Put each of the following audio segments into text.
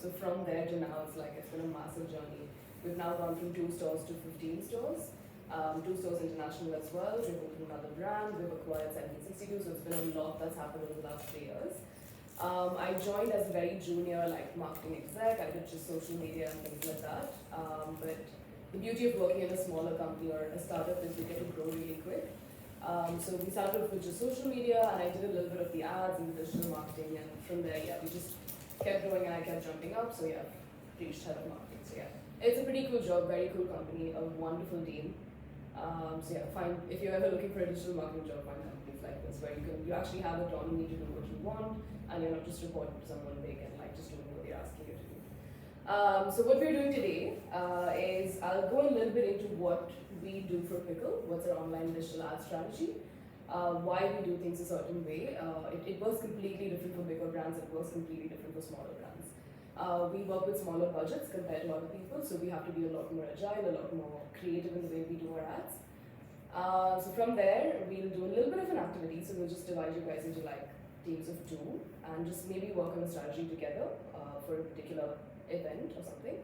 So from there to now, it's been a massive journey. We've now gone from 2 stores to 15 stores. 2 stores international as well. We've opened another brand. We've acquired 1762. So it's been a lot that's happened over the last 3 years. I joined as a very junior, marketing exec. I did just social media and things like that. But the beauty of working in a smaller company or a startup is you get to grow really quick. So we started off with just social media, and I did a little bit of the ads and the digital marketing, and from there, we just kept growing and I kept jumping up. So reached head of marketing. So it's a pretty cool job, very cool company, a wonderful team. Find if you're ever looking for a digital marketing job, find companies like this where you actually have autonomy to do what you want, and you're not just reporting to someone big and just doing what they're asking you to do. So what we're doing today is I'll go a little bit into what we do for Pickl, what's our online digital ad strategy, why we do things a certain way. It works completely different for bigger brands, it works completely different for smaller brands. We work with smaller budgets compared to other people, so we have to be a lot more agile, a lot more creative in the way we do our ads. So from there, we'll do a little bit of an activity, so we'll just divide you guys into teams of 2 and just maybe work on a strategy together for a particular event or something.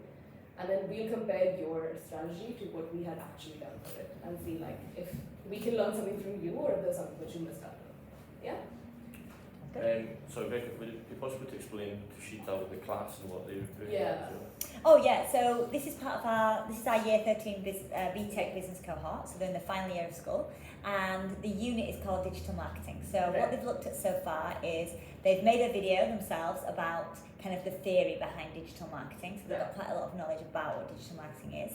And then we'll compare your strategy to what we had actually done for it and see if we can learn something from you or if there's something that you missed out on. Yeah? So Rebecca, would it be possible to explain to Sheeta the class and what they do? Yeah. Oh yeah, so this is our year 13 BTEC business cohort, so they're in the final year of school, and the unit is called digital marketing. So what they've looked at so far is they've made a video themselves about kind of the theory behind digital marketing, so they've got quite a lot of knowledge about what digital marketing is.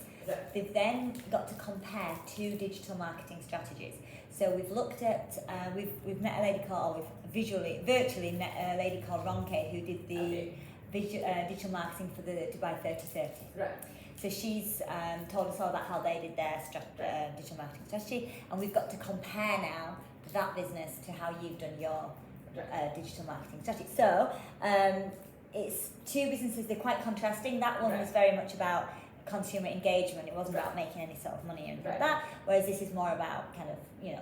They've then got to compare 2 digital marketing strategies. So we've looked at, we've met a lady called, virtually met a lady called Ronke who did the digital marketing for the Dubai 3030. Right. So she's told us all about how they did their digital marketing strategy, and we've got to compare now that business to how you've done your digital marketing strategy. So it's 2 businesses, they're quite contrasting. That one was very much about consumer engagement, it wasn't about making any sort of money or anything like that, whereas this is more about kind of,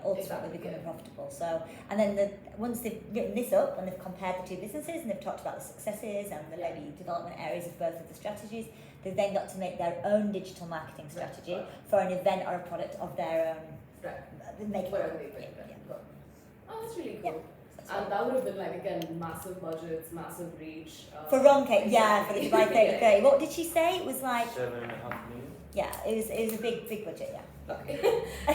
ultimately becoming profitable. So, and then once they've written this up and they've compared the 2 businesses and they've talked about the successes and the maybe development areas of both of the strategies, they've then got to make their own digital marketing strategy for an event or a product of their own. Make it. Oh, that's really cool. And that would have been again, massive budgets, massive reach. For Ronke, for the Dubai 3030. What did she say? It was 7.5 million. Yeah, it was a big budget, Okay.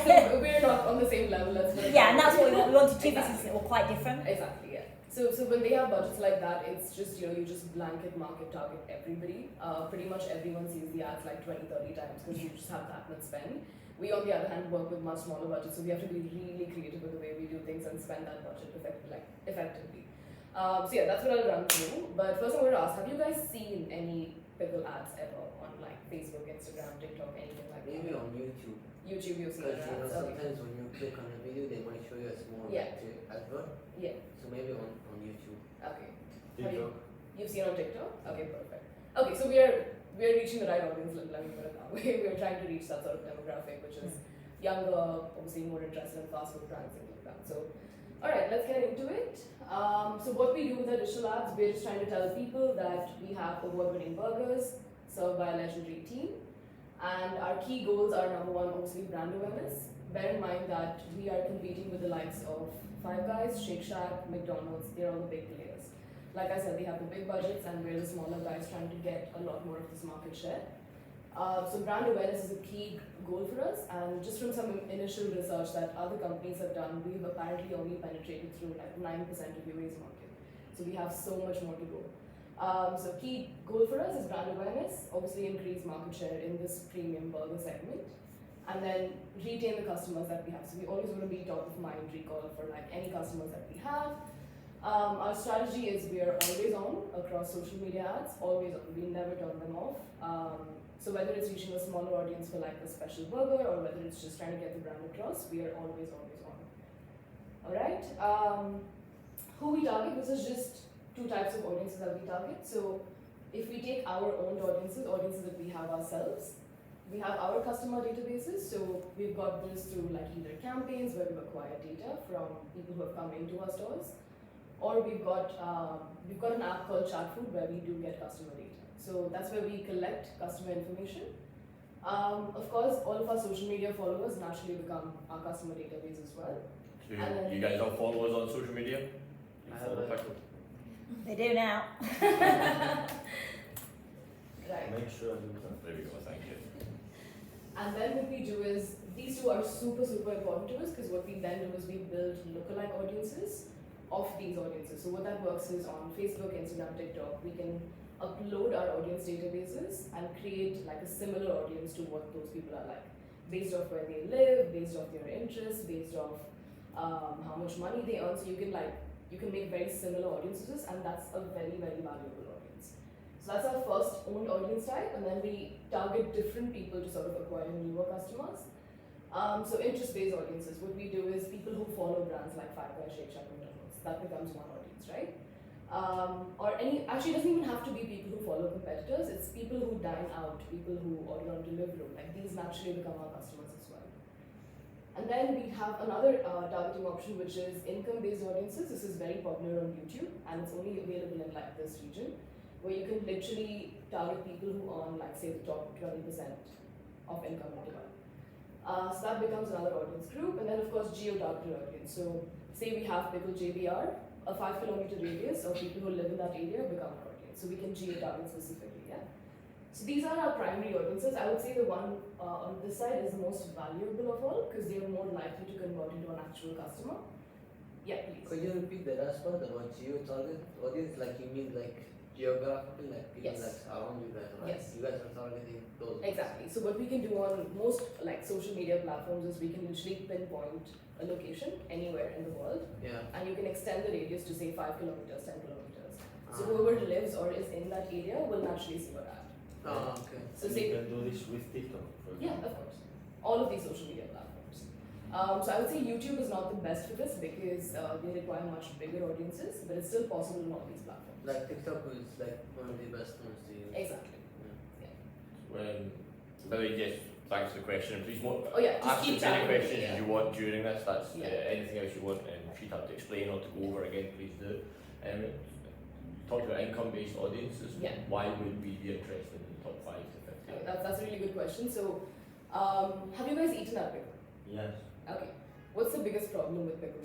So we're not on the same level as and that's what we wanted 2 businesses that were quite different. Exactly, yeah. So when they have budgets like that, it's just, you just blanket market target everybody. Pretty much everyone sees the ads 20, 30 times because you just have that much spend. We, on the other hand, work with much smaller budgets, so we have to be really creative with the way we do things and spend that budget effectively. That's what I'll run through. But first, I want to ask: have you guys seen any Pickl ads ever on Facebook, Instagram, TikTok, anything like that? Maybe on YouTube. YouTube, you've seen ads. Sometimes when you click on a video, they might show you a small advert. Yeah. So maybe on YouTube. Okay. TikTok. You've seen on TikTok? Okay, perfect. Okay, so we're reaching the right audience, let me put it that way. We're trying to reach that sort of demographic, which is younger, obviously more interested in fast food brands, things like that. So, alright, let's get into it. So what we do with our digital ads, we're just trying to tell people that we have award-winning burgers served by a legendary team. And our key goals are, number 1, obviously brand awareness. Bear in mind that we are competing with the likes of Five Guys, Shake Shack, McDonald's, they're all the big players. Like I said, they have the big budgets and we're the smaller guys trying to get a lot more of this market share. So brand awareness is a key goal for us, and just from some initial research that other companies have done, we've apparently only penetrated through 9% of UAE's market. So we have so much more to go. So key goal for us is brand awareness, obviously increase market share in this premium burger segment, and then retain the customers that we have. So we always want to be top of mind recall for any customers that we have. Our strategy is we are always on across social media ads, always on, we never turn them off. So whether it's reaching a smaller audience for a special burger or whether it's just trying to get the brand across, we are always on. Alright, who we target, this is just 2 types of audiences that we target. So if we take our own audiences that we have ourselves, we have our customer databases, so we've got this through either campaigns where we've acquired data from people who have come into our stores, or we've got an app called Chat Food where we do get customer data. So that's where we collect customer information. Of course, all of our social media followers naturally become our customer database as well. So And then- you guys all follow us on social media? You I follow have a- Pickl? They do now. Right. Make sure I do that. There we go, thank you. And then what we do is, these two are super, super important to us because what we then do is we build lookalike audiences of these audiences. So what that works is on Facebook, Instagram, TikTok, we can upload our audience databases and create like a similar audience to what those people are like. Based off where they live, based off their interests, based off how much money they earn. So you can make very similar audiences, and that's a very, very valuable audience. So that's our first owned audience type, and then we target different people to sort of acquire newer customers. So interest-based audiences, what we do is people who follow brands like Five Guys, Shake Shack, McDonald's. That becomes one audience, right? Actually, it doesn't even have to be people who follow competitors. It's people who dine out, people who order on Deliveroo. Like these naturally become our customers as well. And then we have another targeting option, which is income-based audiences. This is very popular on YouTube, and it's only available in like this region, where you can literally target people who earn like say the top 20% of income in Dubai. So that becomes another audience group, and then of course geo-targeted audience. So say we have Pickl JBR, a 5-kilometer radius of people who live in that area become our audience. So we can geo-target specifically, yeah. So these are our primary audiences. I would say the one on this side is the most valuable of all because they are more likely to convert into an actual customer. Yeah, please. Could you repeat the last part about geo-target audience? Like you mean like geographical, like people Yes. like around you guys, right? Yes. You guys are targeting those. Exactly. So what we can do on most like social media platforms is we can literally pinpoint a location anywhere in the world, Yeah. and you can extend the radius to say 5 kilometers, 10 kilometers. So Ah. whoever lives or is in that area will naturally see your ad. Oh, okay. So And say you can do this with TikTok, for yeah, example. of course. All of these social media platforms. So I would say YouTube is not the best for this because they require much bigger audiences, but it's still possible on all these platforms. Like TikTok is like one of the best ones to use. Exactly. Billy, yes, thanks for the question. Please Oh yeah, just ask keep as many chatting. questions Yeah. as you want during this. That's Yeah. anything else you want, and she'd have to explain or to go over again, please do. Talk about income-based audiences. Yeah. Why would we be interested in the top 5 to 50? That's a really good question. So, have you guys eaten at Pickl? Yes. Okay. What's the biggest problem with Pickl?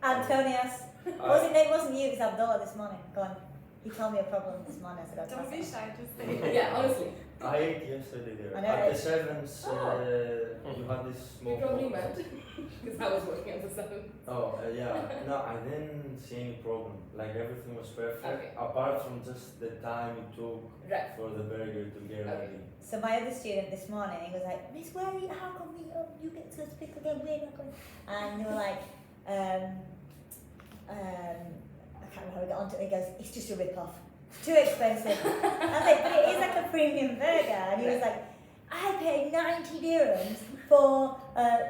Antonius. Wasn't it wasn't you, it was Abdullah this morning. Go on. He told me a problem this morning. I said, I'll Don't pass be it. shy, just say it. Yeah, honestly. I ate yesterday there. I know, At right? the sevens, you had this We small. probably box. met because I was working at the 7. Oh, yeah. No, I didn't see any problem. Like everything was perfect, Okay. apart from just the time it took Right. for the burger to get Okay. ready. So my other student this morning, he was like, Miss, where are you? How come you get to speak again? We're not going. And they were like, I can't remember how we got onto it. He goes, it's just a rip-off. Too expensive. I was like, but it is like a premium burger. And he was like, I paid 90 dirhams for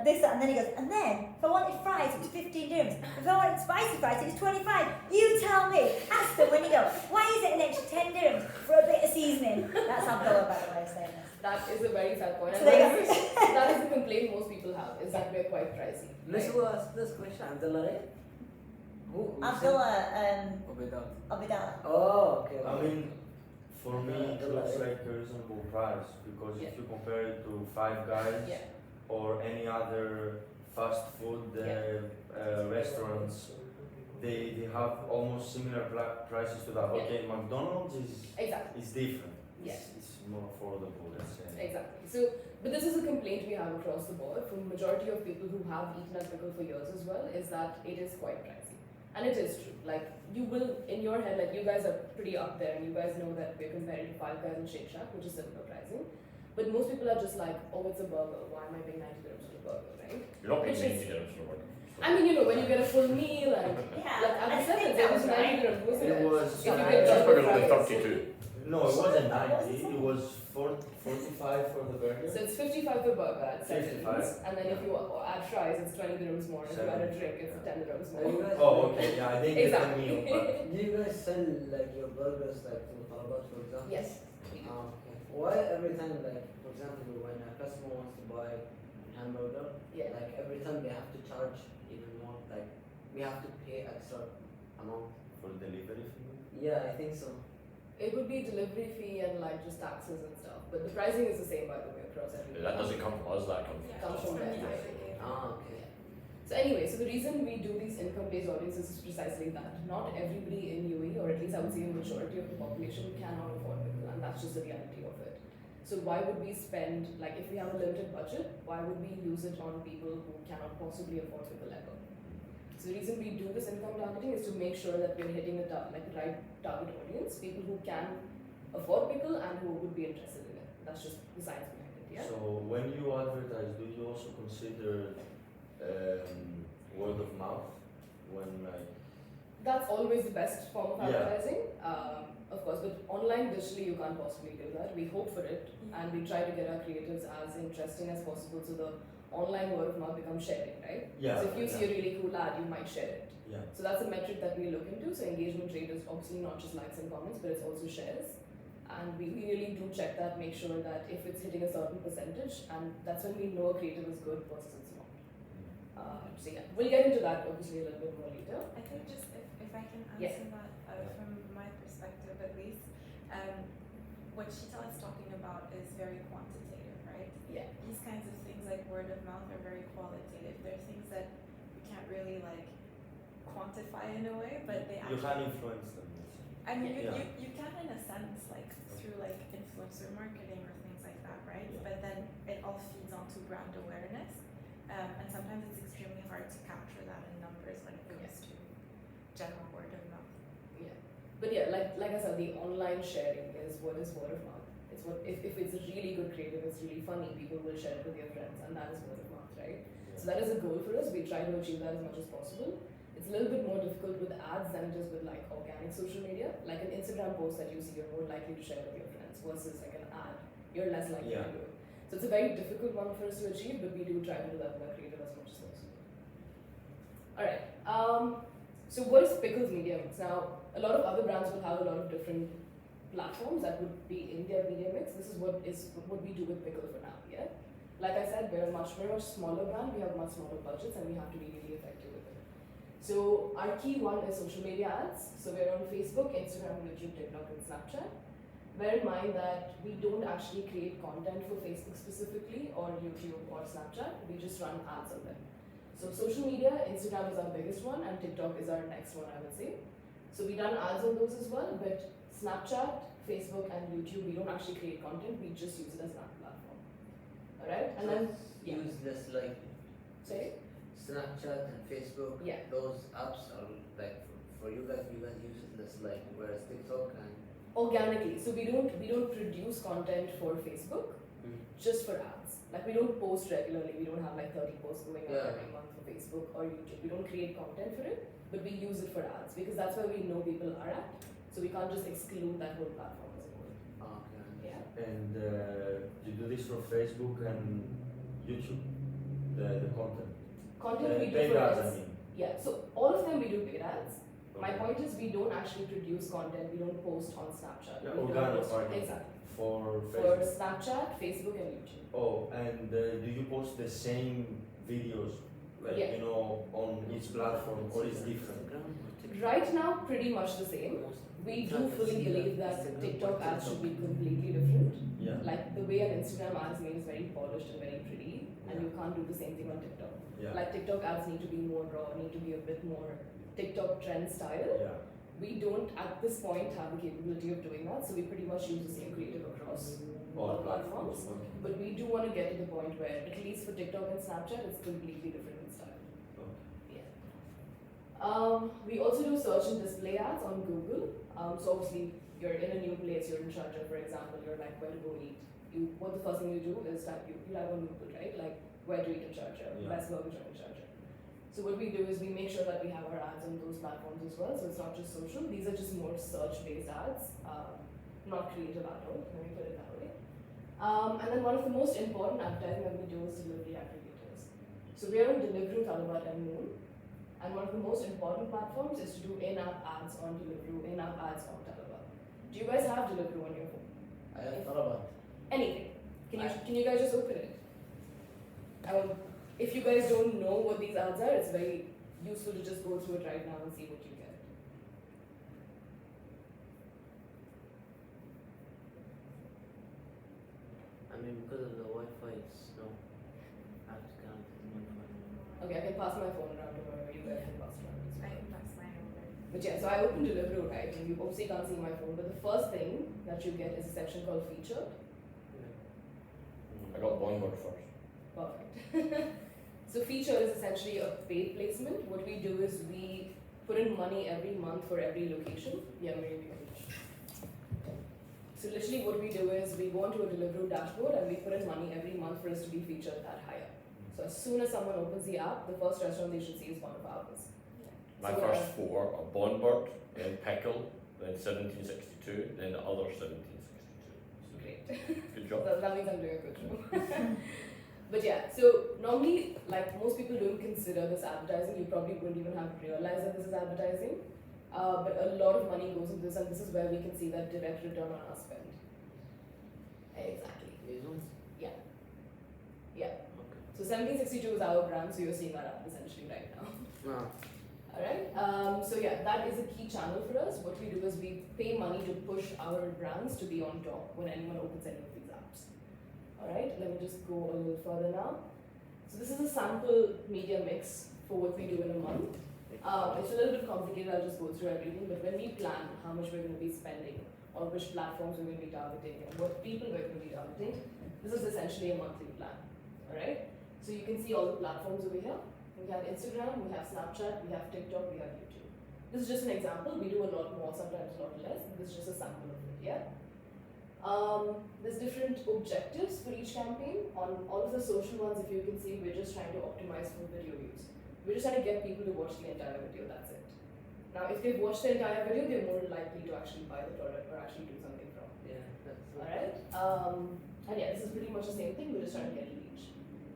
this, and then he goes, and then if I wanted fries, it was 15 dirhams. If I wanted spicy fries, it was 25. You tell me. Ask them when you go, why is it an extra 10 dirhams for a bit of seasoning? That's Abdullah, by the way, saying this. That is a very fair point. So And there you that is the complaint most people have, is that we're quite pricey. Let's go ask this question. Abdullah, right? Who said- Abdullah, Without. Abidallah. Oh, okay. I mean, for me, it Abdullah, looks right? like a reasonable price because Yeah. if you compare it to Five Guys Yeah. or any other fast food restaurants, they have almost similar prices to that. Yeah. Okay, McDonald's Exactly. is different. Yeah. It's more affordable, let's say. Exactly. So, but this is a complaint we have across the board from majority of people who have eaten at Pickl for years as well, is that it is quite pricey. And it is true. Like, you will, in your head, like, you guys are pretty up there and you guys know that we're comparing to Five Guys and Shake Shack, which is similar pricing. But most people are just like, oh, it's a burger. Why am I paying 90 dirhams for a burger, right? You're not paying Which is- 90 dirhams for one. I mean, you know, when you get a full meal and Yeah, like at I the think 7th, that it was was 90 right. dirhams, wasn't It it? was If you nine- get Cheeseburger burger was fries. 32. No, it wasn't 90. It was 45 for the burger. So it's 55 per burger at 7 55. dirhams, and then if you add fries, it's 20 dirhams more. If you add a 7. drink, it's 10 dirhams Are you more. guys Oh, okay. Yeah, I didn't Exactly. get the meal, but Do you guys sell like your burgers like to Talabat, for example? Yes. we do. Okay. Why every time, like, for example, when a customer wants to buy a hamburger, Yeah. like every time they have to charge even more, like we have to pay extra amount? For delivery fee? Yeah, I think so. It would be delivery fee and like just taxes and stuff, but the pricing is the same by the way across everything. That doesn't come from us, that comes from Comes from someone. there. Ah, okay. So anyway, so the reason we do these income-based audiences is precisely that. Not everybody in UAE, or at least I would say a majority of the population, cannot afford Pickl, and that's just the reality of it. So why would we spend, like if we have a limited budget, why would we use it on people who cannot possibly afford Pickl ever? So the reason we do this income targeting is to make sure that we're hitting the right target audience, people who can afford Pickl and who would be interested in it. That's just the science behind it, yeah? So when you advertise, do you also consider word of mouth? When like That's always the best form of Yeah. advertising, of course, but online digitally you can't possibly do that. We hope for it and we try to get our creatives as interesting as possible so the online word of mouth becomes sharing, right? yeah, So if you see a really cool ad, you might share it. yeah. So that's a metric that we look into. So engagement rate is obviously not just likes and comments, but it's also shares. And we really do check that, make sure that if it's hitting a certain percentage, and that's when we know a creative is good versus it's not. So yeah, we'll get into that obviously a little bit more later. I think just if I can Yeah. answer that from my perspective at least, what Sheetal is talking about is very quantitative, right? Yeah. These kinds of things like word of mouth are very qualitative. They're things that you can't really like quantify in a way, but they You actually. can influence them. I mean, Yeah. you can in a sense, like through like influencer marketing or things like that, right? Yeah. But then it all feeds onto brand awareness, and sometimes it's extremely hard to capture that in numbers when it comes to general word of mouth. Yeah. But yeah, like I said, the online sharing is word of mouth. It's what if it's a really good creative, it's really funny, people will share it with their friends, and that is word of mouth, right? So that is a goal for us. We try to achieve that as much as possible. It's a little bit more difficult with ads than it is with like organic social media. Like an Instagram post that you see, you're more likely to share with your friends versus like an ad, you're less likely Yeah. to do it. So it's a very difficult one for us to achieve, but we do try to do that with our creative as much as possible. Alright, so what is Pickl's media mix? Now, a lot of other brands will have a lot of different platforms that would be in their media mix. This is what we do with Pickl for now, yeah? Like I said, we're a much smaller brand, we have much smaller budgets, and we have to be really effective with it. So our key one is social media ads. So we're on Facebook, Instagram, YouTube, TikTok, and Snapchat. Bear in mind that we don't actually create content for Facebook specifically, or YouTube, or Snapchat. We just run ads on them. So social media, Instagram is our biggest one, and TikTok is our next one, I would say. So we run ads on those as well, but Snapchat, Facebook, and YouTube, we don't actually create content, we just use it as an ad platform. Alright? And So then, it's yeah. use this like Sorry? Snapchat and Facebook. Yeah. Those apps are like for you guys. You guys use it as like whereas TikTok and Organically. So we don't produce content for Facebook, just for ads. Like we don't post regularly, we don't have like 30 posts going up Yeah. every month for Facebook or YouTube. We don't create content for it, but we use it for ads because that's where we know people are at. So we can't just exclude that whole platform as a whole. okay. Yeah. And you do this for Facebook and YouTube, the content. Content we do paid for ads, ads. I mean. Yeah. So all of them we do paid ads. My Okay. point is we don't actually produce content, we don't post on Snapchat. Yeah, We don't organic, post- organic. Exactly. For For Facebook. Snapchat, Facebook and YouTube. Oh, and do you post the same videos, like Yeah. you know, on each platform, or is different? Right now, pretty much the same. We do fully believe that TikTok ads should be completely different. Yeah. Like the way an Instagram ad is made is very polished and very pretty, and you can't do the same thing on TikTok. Yeah. Like TikTok ads need to be more raw, need to be a bit more TikTok trend style. Yeah. We don't at this point have the capability of doing that, so we pretty much use the same creative across all platforms. Okay. But we do want to get to the point where, at least for TikTok and Snapchat, it's completely different in style. Okay. Yeah. We also do search and display ads on Google. So obviously, you're in a new place, you're in Sharjah, for example, you're like, where to go eat. What the first thing you do is type, you type on Google, right? Like, where to eat in Sharjah, Yeah. best burger joint in Sharjah. So what we do is we make sure that we have our ads on those platforms as well. So it's not just social. These are just more search-based ads, not creative at all. Let me put it that way. And then one of the most important advertising that we do is delivery aggregators. So we are on Deliveroo, Talabat, and Noon. And one of the most important platforms is to do in-app ads on Deliveroo, in-app ads on Talabat. Do you guys have Deliveroo on your phone? I have thought about Anything? Can you guys just open it? If you guys don't know what these ads are, it's very useful to just go through it right now and see what you get. mean, because of the Wi-Fi, it's no. I have to connect to the Wi-Fi. Okay, I can pass my phone around to wherever you guys can pass it around as I well. can pass mine over. But yeah, so I opened Deliveroo, right? And you obviously can't see my phone, but the first thing that you get is a section called featured. I got one word first. Perfect. So featured is essentially a paid placement. What we do is we put in money every month for every location. Yeah, maybe. So literally what we do is we go onto a Deliveroo dashboard and we put in money every month for us to be featured that higher. So as soon as someone opens the app, the first restaurant they should see is one of ours. My So, first four are Bonbird, then Pickl, then 1762, then the other 1762. Great. Good job. That means I'm doing a good job. But yeah, so normally, like most people don't consider this advertising. You probably wouldn't even have realized that this is advertising. But a lot of money goes into this, and this is where we can see that direct return on our spend. Exactly. These ones? Yeah. Yeah. Okay. So 1762 is our brand, so you're seeing our ad essentially right now. Ah. Alright, so yeah, that is a key channel for us. What we do is we pay money to push our brands to be on top when anyone opens any of these apps. Alright, let me just go a little further now. So this is a sample media mix for what we do in a month. It's a little bit complicated, I'll just go through everything, but when we plan how much we're going to be spending, or which platforms we're going to be targeting, and what people we're going to be targeting, this is essentially a monthly plan. Alright, so you can see all the platforms over here. We have Instagram, we have Snapchat, we have TikTok, we have YouTube. This is just an example. We do a lot more, sometimes a lot less. This is just a sample of it, yeah? There's different objectives for each campaign. On all of the social ones, if you can see, we're just trying to optimize for video views. We're just trying to get people to watch the entire video, that's it. Now, if they've watched the entire video, they're more likely to actually buy the product or actually do something from it. Yeah, that's Alright? And yeah, this is pretty much the same thing, we're just trying to get reach.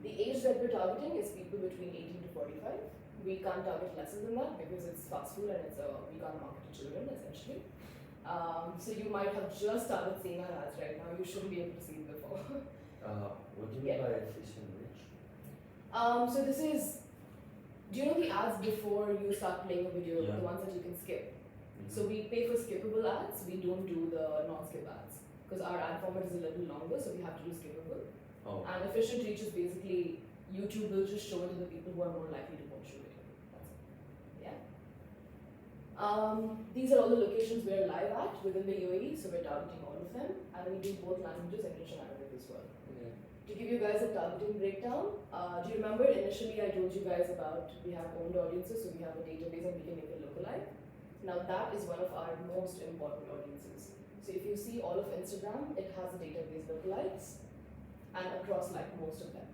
The age that we're targeting is people between 18 to 45. We can't target lesser than that because it's fast food and we can't market to children essentially. So you might have just started seeing our ads right now, you shouldn't be able to see it before. What do you mean by efficient reach? So this is, do you know the ads before you start playing a video, Yeah. the ones that you can skip? So we pay for skippable ads, we don't do the non-skip ads. Because our ad format is a little longer, so we have to do skippable. Oh, And efficient reach is basically YouTube will just show it to the people who are more likely to watch your video. That's it. Yeah. These are all the locations we're live at within the UAE, so we're targeting all of them. And we do both languages, English and Arabic as well. yeah. To give you guys a targeting breakdown, do you remember initially I told you guys about we have owned audiences, so we have a database and we can make it localized. Now that is one of our most important audiences. So if you see all of Instagram, it has a database localized and across like most of them.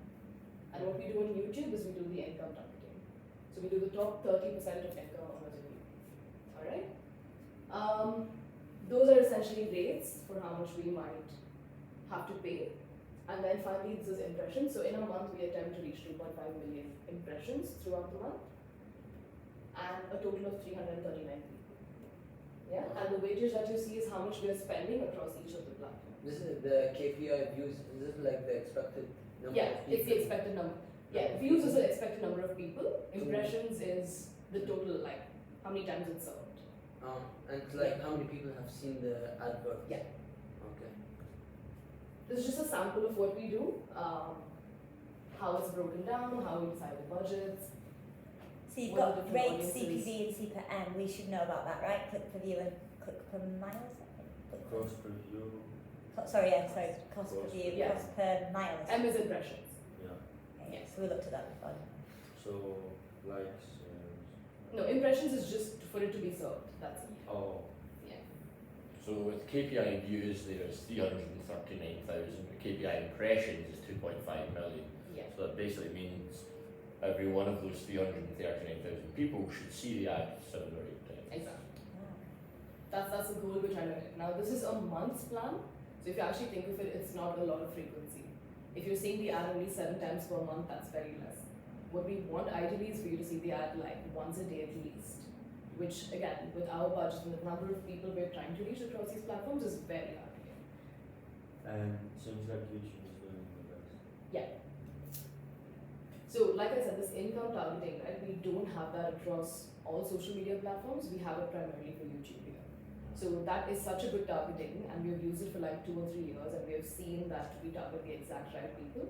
And what we do on YouTube is we do the income targeting. So we do the top 30% of income earners in YouTube. Alright? Those are essentially rates for how much we might have to pay. And then finally, this is impressions. So in a month, we attempt to reach 2.5 million impressions throughout the month. And a total of 339 people. Yeah? And the wages that you see is how much we are spending across each of the platforms. This is the KPI views. Is this like the expected number Yeah, of people? it's the expected number. Yeah, views is the expected number of people. Impressions is the total, like, how many times it's served. And it's like how many people have seen the advert? Yeah. Okay. This is just a sample of what we do, how it's broken down, how we decide the budgets. So you've What are got the different rates, audiences? CPV and C per M. We should know about that, right? Click per view and click per mile. Is that right? cost per view. Sorry, cost per Cost view, per- cost per mile. M is impressions. Yeah. Okay, so we looked at that before. So likes. No, impressions is just for it to be served. That's it. Oh. Yeah. So with KPI views, there is 339,000. The KPI impressions is 2.5 million. Yeah. So that basically means every one of those 339,000 people should see the ad 7 or 8 times. Exactly. That's the goal we're trying to hit. Now this is a month's plan. So if you actually think of it, it's not a lot of frequency. If you're seeing the ad only 7 times per month, that's very less. What we want ideally is for you to see the ad like once a day at least. Which again, with our budget and the number of people we're trying to reach across these platforms is very hard to get. And seems like YouTube is doing the best. Yeah. So like I said, this income targeting, right, we don't have that across all social media platforms. We have it primarily for YouTube here. So that is such a good targeting, and we have used it for like 2 or 3 years, and we have seen that we target the exact right people.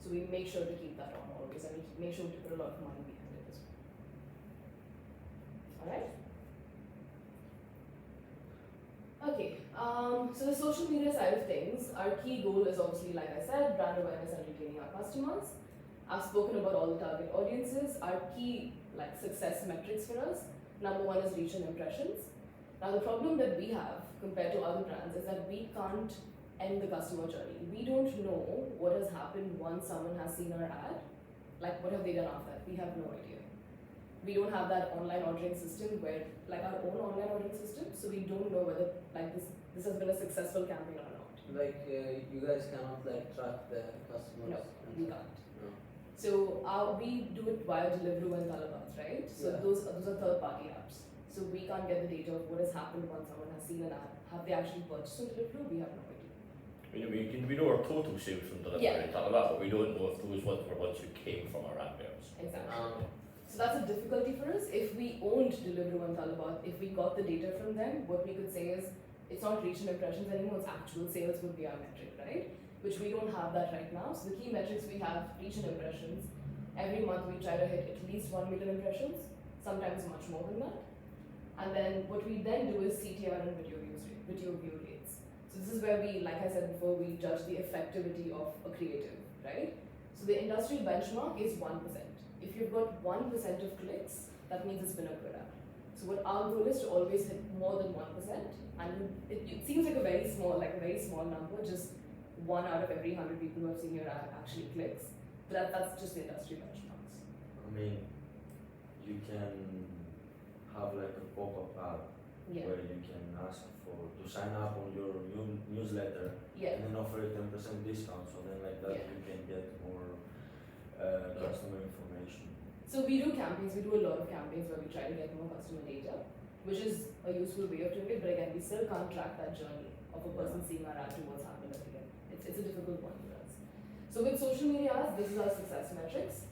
So we make sure to keep that on always, and we make sure to put a lot of money behind it as well. Alright? Okay, so the social media side of things, our key goal is obviously, like I said, brand awareness and retaining our customers. I've spoken about all the target audiences. Our key success metrics for us, number one is reach and impressions. Now the problem that we have compared to other brands is that we can't end the customer journey. We don't know what has happened once someone has seen our ad. Like, what have they done after that? We have no idea. We don't have that online ordering system where, like, our own online ordering system, so we don't know whether this has been a successful campaign or not. Like you guys cannot track the customers. No, we can't. No. So we do it via Deliveroo and Talabat, right? So Yeah. those are third-party apps. So we can't get the data of what has happened once someone has seen an ad. Have they actually purchased on Deliveroo? We have no idea. We know our total sales from delivery Yeah. and all that, but we don't know if those ones were ones who came from our adverts. Exactly. So that's a difficulty for us. If we owned Deliveroo and Talabat, if we got the data from them, what we could say is it's not reach and impressions anymore, it's actual sales would be our metric, right? Which we don't have that right now. So the key metrics we have, reach and impressions. Every month we try to hit at least 1 million impressions, sometimes much more than that. And then what we then do is CTR and video view rates. So this is where we, like I said before, we judge the effectivity of a creative, right? So the industry benchmark is 1%. If you've got 1% of clicks, that means it's been a good ad. So what our goal is to always hit more than 1%, and it seems like a very small number, just 1 out of every 100 people who have seen your ad actually clicks. But that's just the industry benchmarks. I mean, you can have like a pop-up ad Yeah. where you can ask to sign up on your newsletter Yeah. and then offer a 10% discount. So then like that Yeah. you can get more customer information. So we do campaigns, we do a lot of campaigns where we try to get more customer data, which is a useful way of doing it, but again, we still can't track that journey of a person seeing our ad to what's happened again. It's a difficult one for us. So with social media ads, this is our success metrics.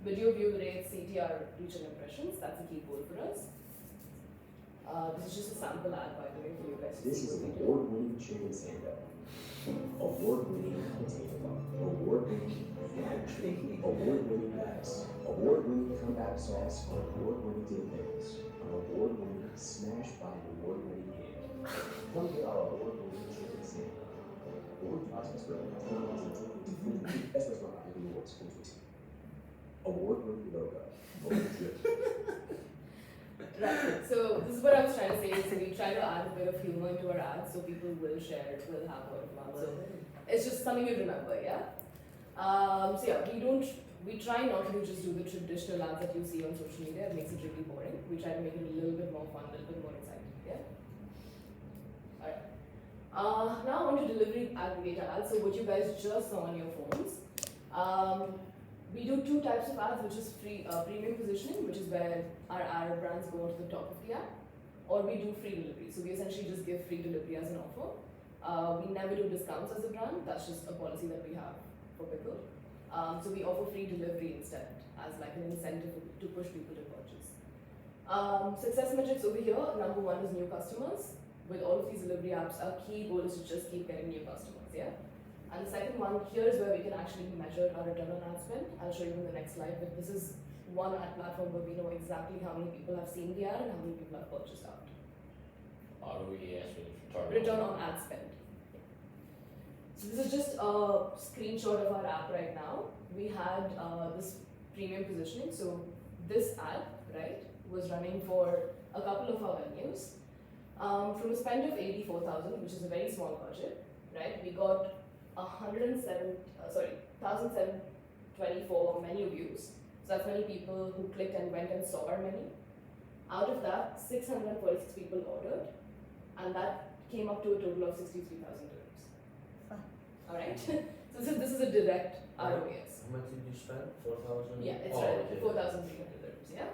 Video view rates, CTR, reach and impressions, that's a key goal for us. This is just a sample ad, by the way, for you guys to This see is what an we do. award-winning chicken sandwich. Award-winning potato. Award-winning factory. Award-winning rice. Award-winning comeback sauce on award-winning dip pickles. An award-winning smash by an award-winning cake. Come get our award-winning chicken sandwich. Award Oscars for 2020. Best restaurant in the world. 2020. Award-winning logo. Award-winning. Right, so this is what I was trying to say, is we try to add a bit of humor into our ads so people will share it, will have word of mouth. So it's just something you remember, yeah? So yeah, we try not to just do the traditional ads that you see on social media, it makes it really boring. We try to make it a little bit more fun, a little bit more exciting, yeah? Alright. Now on to delivery aggregator ads, so what you guys just saw on your phones. We do 2 types of ads, which is premium positioning, which is where our brands go to the top of the ad, or we do free delivery. So we essentially just give free delivery as an offer. We never do discounts as a brand, that's just a policy that we have for Pickl. So we offer free delivery instead as like an incentive to push people to purchase. Success metrics over here, number 1 is new customers. With all of these delivery apps, our key goal is to just keep getting new customers, yeah? And the second one, here is where we can actually measure our return on ad spend. I'll show you in the next slide, but this is one ad platform where we know exactly how many people have seen the ad and how many people have purchased out. ROAS, Return on ad spend. So this is just a screenshot of our app right now. We had this premium positioning. So this ad, right, was running for a couple of our venues. From a spend of 84,000, which is a very small budget, right, we got 1,724 menu views. So that's many people who clicked and went and saw our menu. Out of that, 646 people ordered, and that came up to a total of 63,000 dirhams. Fine. Alright? So this is a direct ROAS. How much did you spend? 4,000? Yeah, it's Oh, right, okay. 4,300 dirhams, yeah?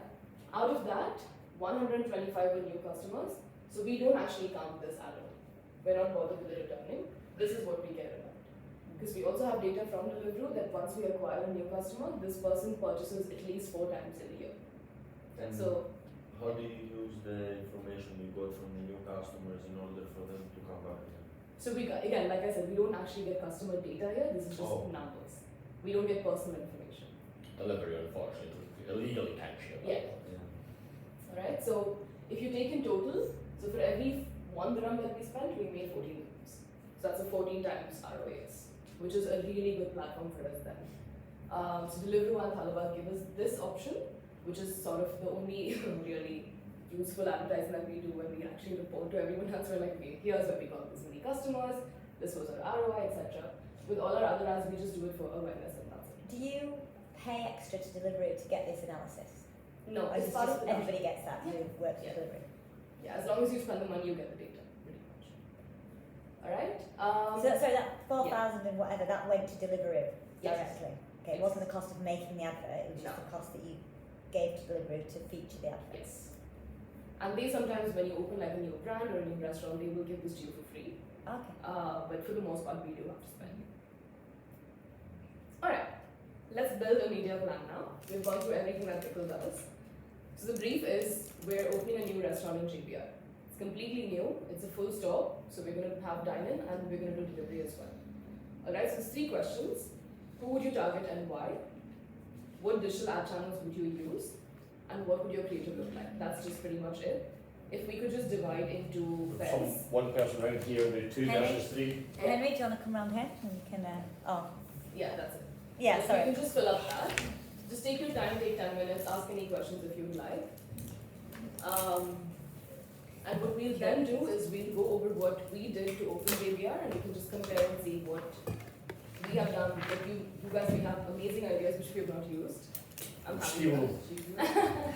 Out of that, 125 were new customers, so we don't actually count this at all. We're not bothered with the returning. This is what we care about. Because we also have data from Deliveroo that once we acquire a new customer, this person purchases at least 4 times in a year. And So How do you use the information you got from the new customers in order for them to come back again? So we got, again, like I said, we don't actually get customer data here. This is just Oh. numbers. We don't get personal information. Delivery, unfortunately, illegally can't share that. Yeah. All right. So if you take in total, so for every 1 dirham that we spent, we made 14 dirhams. So that's a 14 times ROAS, which is a really good platform for us then. So Deliveroo and Talabat give us this option, which is sort of the only really useful advertising that we do when we actually report to everyone else. We're like, okay, here's what we got this many customers, this was our ROI, etc. With all our other ads, we just do it for awareness and that's it. Do you pay extra to Deliveroo to get this analysis? No, Or it's is part it of just the everybody gets that who works Yeah. for Deliveroo? Yeah, as long as you spend the money, you get the data, pretty much. All right. So that 4,000 and whatever, that went to Deliveroo Yes. directly? Okay, it wasn't the cost of making the advert, it was just No. the cost that you gave to Deliveroo to feature the advert. Yes. And they sometimes, when you open like a new brand or a new restaurant, they will give this to you for free. Okay. But for the most part, we do have to spend. All right. Let's build a media plan now. We've gone through everything that Pickl does. So the brief is we're opening a new restaurant in JBR. It's completely new. It's a full store. So we're going to have dine-in and we're going to do delivery as well. All right. So it's 3 questions. Who would you target and why? What digital ad channels would you use? And what would your creative look like? That's just pretty much it. If we could just divide into From pairs. one person right here with 2 Henry? versus 3. Henry, do you want to come round here? And you can, Yeah, that's it. Yeah, If sorry. you can just fill up that. Just take your time, take 10 minutes, ask any questions if you'd like. And what we'll then do is we'll go over what we did to open JBR and we can just compare and see what we have done. If you guys may have amazing ideas which we have not used. I'm happy with Steal. that.